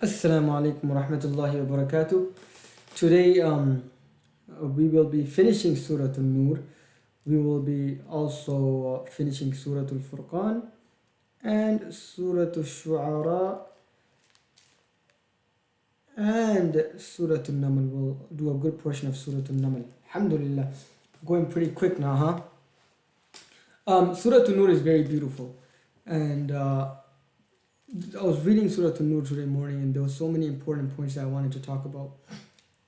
Assalamu alaikum wa rahmatullahi wa barakatuh. Today we will be finishing Surah An-Nur. We will be also finishing Surah Al-Furqan and Surah Al-Shu'ara and Surah Al-Naml. We'll do a good portion of Surah Al-Naml. Alhamdulillah. Going pretty quick now, huh? Surah An-Nur is very beautiful. And I was reading Surah An-Nur today morning, and there were so many important points that I wanted to talk about.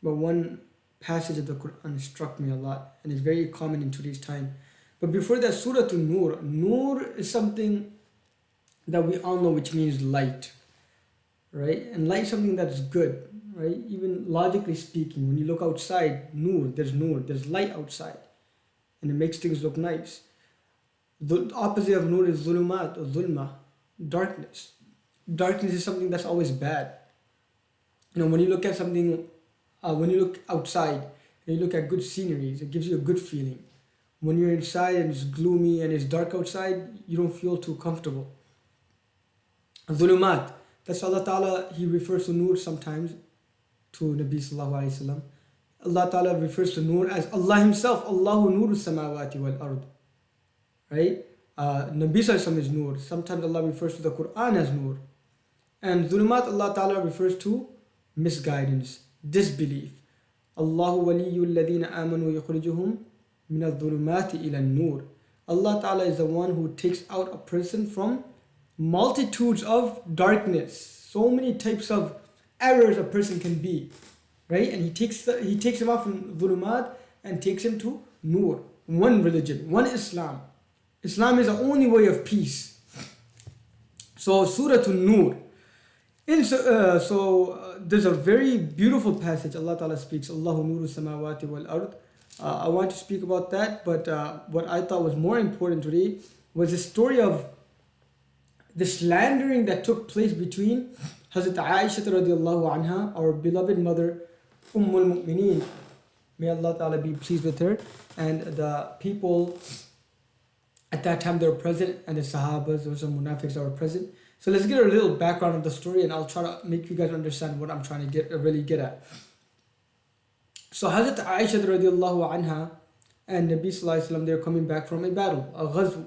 But one passage of the Quran struck me a lot, and it's very common in today's time. But before that, Surah An-Nur, Nur is something that we all know, which means light, right? And light is something that's good, right? Even logically speaking, when you look outside, Nur, there's light outside, and it makes things look nice. The opposite of Nur is Zulumat or Zulma, darkness. Darkness is something that's always bad. When you look at something, when you look outside and you look at good sceneries, it gives you a good feeling. When you're inside and it's gloomy and it's dark outside, you don't feel too comfortable. Zulumat, that's Allah Ta'ala, He refers to Nur sometimes to Nabi Sallallahu Alaihi Wasallam. Allah Ta'ala refers to Nur as Allah Himself, Allahu Nuru Samawati wal Ard. Right? Nabi Sallallahu Alaihi Wasallam is Nur. Sometimes Allah refers to the Quran as Nur. And Zulumat, Allah Ta'ala refers to misguidance, disbelief. Allahu waliyul ladina amanu yukhrijuhum min al-dhulumati ila an-nur. Allah Ta'ala is the one who takes out a person from multitudes of darkness. So many types of errors a person can be, right? And he takes him out from dhulumat and takes him to nur, one religion, one Islam. Islam is the only way of peace. So Surah An-Nur. There's a very beautiful passage. Allah Ta'ala speaks, Allahu Nuru Samawati wal Ard. I want to speak about that, but what I thought was more important today was the story of the slandering that took place between Hazrat Aisha radiallahu anha, our beloved mother, Ummul Mu'mineen. May Allah Ta'ala be pleased with her, and the people at that time that were present, and the Sahabas, there were some munafiqs that were present. So let's get a little background of the story, and I'll try to make you guys understand what I'm trying to really get at. So Hazrat Aisha radiallahu anha and Nabi Sallallahu Alaihi Wasallam, they're coming back from a battle, a ghazw.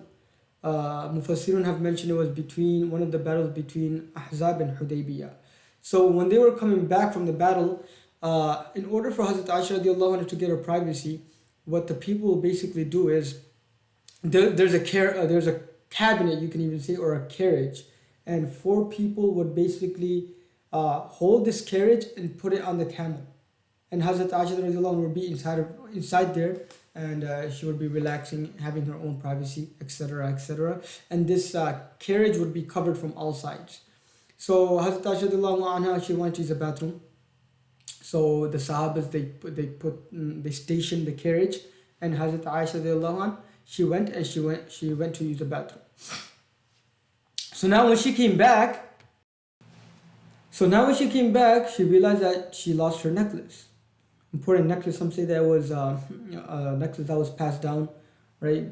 Mufassirun have mentioned it was between one of the battles between Ahzab and Hudaybiyah. So when they were coming back from the battle, in order for Hazrat Aisha radiallahu anha to get her privacy, what the people basically do is there's a cabinet, you can even say, or a carriage, and 4 people would basically hold this carriage and put it on the camel, and Hazrat Aisha radiallahu anha would be inside there, and she would be relaxing, having her own privacy, etc., etc. And this carriage would be covered from all sides. So Hazrat Aisha radiallahu anha, she went to use the bathroom. So the Sahabas, they stationed the carriage, and Hazrat Aisha radiallahu anha, she went to use the bathroom. So now when she came back, she realized that she lost her necklace. Important necklace. Some say that was a necklace that was passed down, right,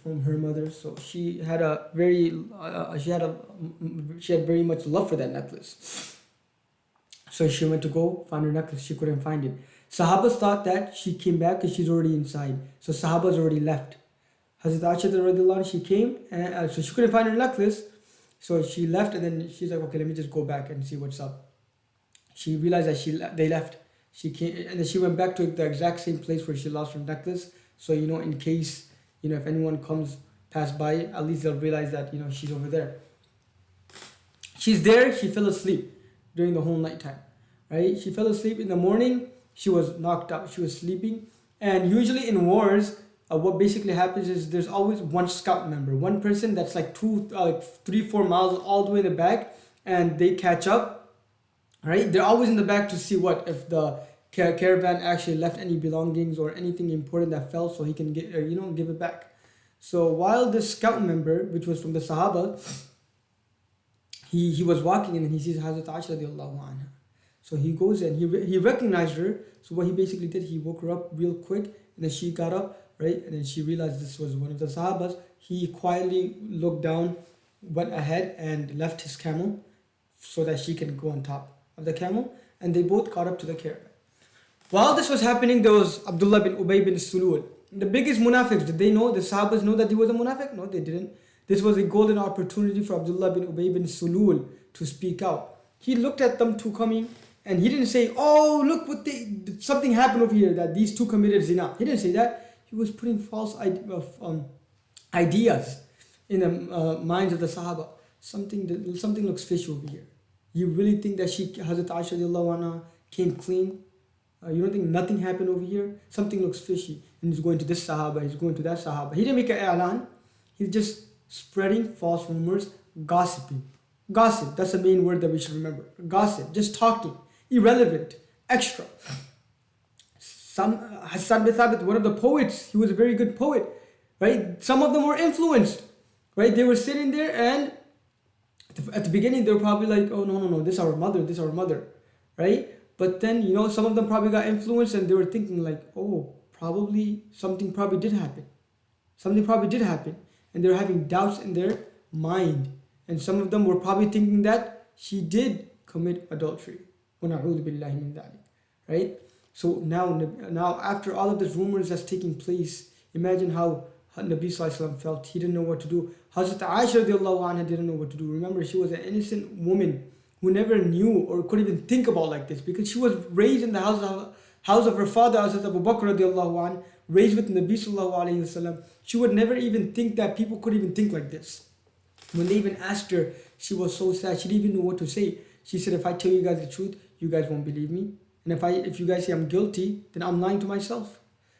from her mother. So she had very much love for that necklace. So she went to go find her necklace. She couldn't find it. Sahabas thought that she came back because she's already inside. So Sahabas already left. Hazrat Aisha radiallahu anha, she came, and so she couldn't find her necklace. So she left, and then she's like, okay, let me just go back and see what's up. She realized that they left. She came, and then she went back to the exact same place where she lost her necklace. So, in case, if anyone pass by, at least they'll realize that, she's over there. She's there, she fell asleep during the whole night time, right? She fell asleep in the morning, she was knocked out, she was sleeping. And usually in wars, what basically happens is there's always one scout member, one person that's like 3-4 miles all the way in the back, and they catch up, right? They're always in the back to see if the caravan actually left any belongings or anything important that fell, so he can give it back. So while this scout member, which was from the Sahaba, he was walking, and then he sees Hazrat Aisha radiallahu anha. So he goes and he recognized her. So what he basically did, he woke her up real quick, and then she got up, right? And then she realized this was one of the Sahabas. He quietly looked down, went ahead and left his camel so that she can go on top of the camel, and they both caught up to the caravan. While this was happening, there was Abdullah bin Ubay bin Sulul. The biggest munafiqs, did they know, the Sahabas know that he was a munafiq? No, they didn't. This was a golden opportunity for Abdullah bin Ubay bin Sulul to speak out. He looked at them two coming, and he didn't say, oh, look what something happened over here, that these two committed zina. He didn't say that. He was putting false ideas in the minds of the Sahaba. Something looks fishy over here. You really think that Hazrat Aisha radiallahu anha came clean? You don't think nothing happened over here? Something looks fishy. And he's going to this Sahaba, he's going to that Sahaba. He didn't make an i'lan. He's just spreading false rumors, gossiping. Gossip, that's the main word that we should remember. Gossip, just talking, irrelevant, extra. Hassan bin Thabit, one of the poets, he was a very good poet, right? Some of them were influenced, right? They were sitting there, and at the beginning they were probably like, oh no, this is our mother, right? But then, some of them probably got influenced, and they were thinking like, oh, something probably did happen. Something probably did happen. And they were having doubts in their mind. And some of them were probably thinking that she did commit adultery. وَنَعُوذُ بِاللَّهِ مِنْ ذَلِكَ. Right? So now after all of this rumors that's taking place, imagine how Nabi Sallallahu Alaihi Wasallam felt. He didn't know what to do. Hazrat Aisha radiallahu anha didn't know what to do. Remember, she was an innocent woman who never knew or could even think about like this, because she was raised in the house of her father, Hazrat Abu Bakr radiallahu anhu, raised with Nabi Sallallahu Alaihi Wasallam. She would never even think that people could even think like this. When they even asked her, she was so sad. She didn't even know what to say. She said, if I tell you guys the truth, you guys won't believe me. And if you guys say I'm guilty, then I'm lying to myself.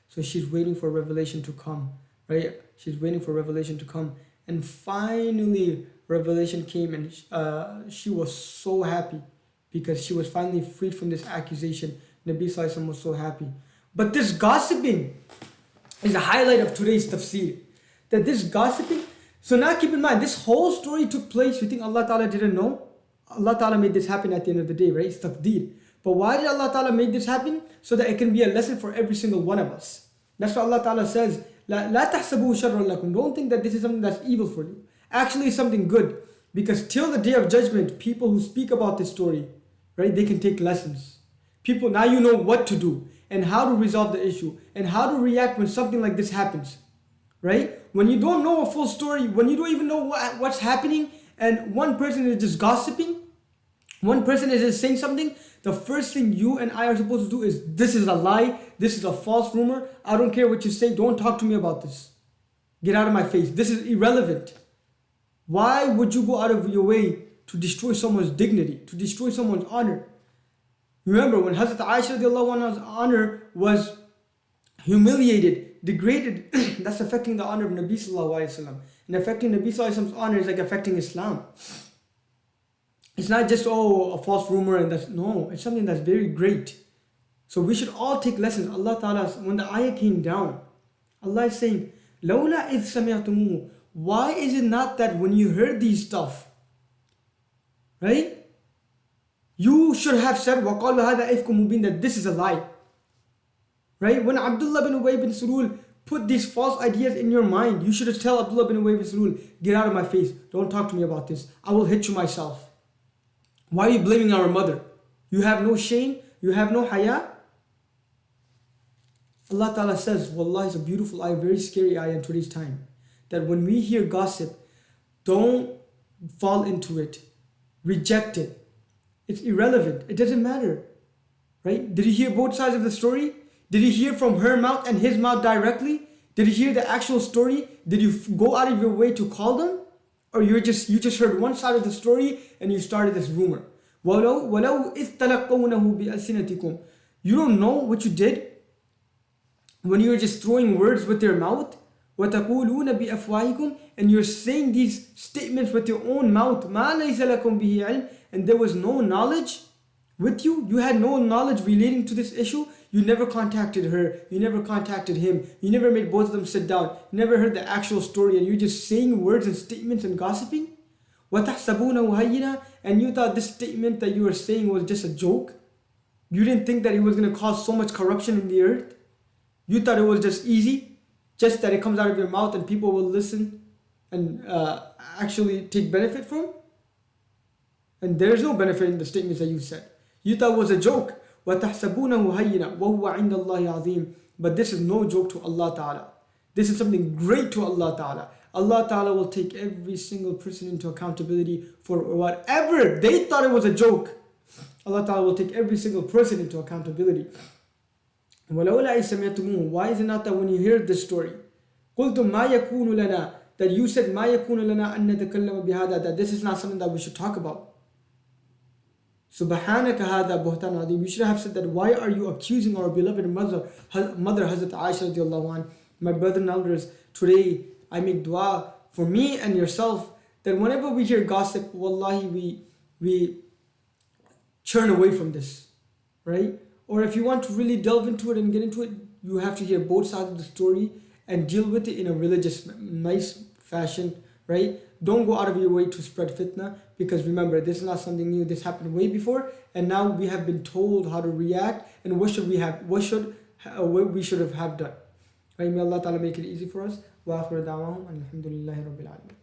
So she's waiting for revelation to come, right? She's waiting for revelation to come. And finally, revelation came, and she was so happy because she was finally freed from this accusation. Nabi Sallallahu Alaihi Wasallam was so happy. But this gossiping is the highlight of today's tafsir. That this gossiping, so now keep in mind, this whole story took place. You think Allah Ta'ala didn't know? Allah Ta'ala made this happen at the end of the day, right? It's taqdeer. But why did Allah Ta'ala make this happen? So that it can be a lesson for every single one of us. That's why Allah Ta'ala says, لا تحسبوا شرا لكم. Don't think that this is something that's evil for you. Actually, it's something good. Because till the day of judgment, people who speak about this story, right, they can take lessons. People, now you know what to do and how to resolve the issue and how to react when something like this happens, right? When you don't know a full story, when you don't even know what's happening, and one person is just gossiping, one person is just saying something, the first thing you and I are supposed to do is, this is a lie, this is a false rumor, I don't care what you say, don't talk to me about this. Get out of my face, this is irrelevant. Why would you go out of your way to destroy someone's dignity, to destroy someone's honor? Remember, when Hazrat Aisha radiallahu anha's honor was humiliated, degraded, that's affecting the honor of Nabi Sallallahu Alaihi Wasallam. And affecting Nabi Sallallahu Alaihi Wasallam's honor is like affecting Islam. It's not just, a false rumor, and it's something that's very great. So we should all take lessons. Allah Ta'ala, when the ayah came down, Allah is saying, لَوْلَا إِذْ سَمِعْتُمُوهُ. Why is it not that when you heard these stuff, right? You should have said, وَقَالُوا هَذَا إِفْكٌ مُبِينٌ, that this is a lie. Right? When Abdullah bin Ubay bin Sulul put these false ideas in your mind, you should have tell Abdullah bin Ubay bin Sulul, get out of my face. Don't talk to me about this. I will hit you myself. Why are you blaming our mother? You have no shame? You have no haya? Allah Ta'ala says, Wallah, it's a beautiful ayah, very scary ayah in today's time. That when we hear gossip, don't fall into it. Reject it. It's irrelevant. It doesn't matter. Right? Did he hear both sides of the story? Did he hear from her mouth and his mouth directly? Did he hear the actual story? Did you go out of your way to call them? Or you just heard one side of the story and you started this rumor? وَلَوْ إِذْ تَلَقَّوْنَهُ بِأَلْسِنَتِكُمْ. You don't know what you did when you were just throwing words with your mouth. وَتَقُولُونَ بِأَفْوَاهِكُمْ. And you're saying these statements with your own mouth. مَا لَيْسَ لَكُمْ بِهِ عِلْمٍ. And there was no knowledge with you. You had no knowledge relating to this issue. You never contacted her. You never contacted him. You never made both of them sit down. You never heard the actual story, and you're just saying words and statements and gossiping. وَتَحْسَبُونَهُ هَيِّنًا. And you thought this statement that you were saying was just a joke. You didn't think that it was going to cause so much corruption in the earth. You thought it was just easy, just that it comes out of your mouth and people will listen and actually take benefit from. And there is no benefit in the statements that you said. You thought it was a joke. وَتَحْسَبُونَهُ هَيِّنًا وَهُوَ عِنْدَ اللَّهِ عَظِيمٌ. But this is no joke to Allah Ta'ala. This is something great to Allah Ta'ala. Allah Ta'ala will take every single person into accountability for whatever they thought it was a joke. Allah Ta'ala will take every single person into accountability. وَلَوْلَا إِسَمِعْتُمُوهُ. Why is it not that when you hear this story, قُلْتُمْ مَا يَكُونُ لَنَا, that you said مَا يَكُونُ لَنَا أَن نَتَكَلَّمَ بِهَذَا, that this is not something that we should talk about. Subhanaka hadha buhtan adim. You should have said that, why are you accusing our beloved mother Hazrat Aisha radiallahu anha? My brother and elders, today I make dua for me and yourself that whenever we hear gossip, wallahi, we turn away from this, right? Or if you want to really delve into it and get into it, you have to hear both sides of the story and deal with it in a religious, nice fashion, right? Don't go out of your way to spread fitna, because remember, this is not something new. This happened way before, and now we have been told how to react and what we should have done. Right? May Allah Ta'ala make it easy for us. Wa akhiru da'wahum alhamdulillahi rabbil alamin.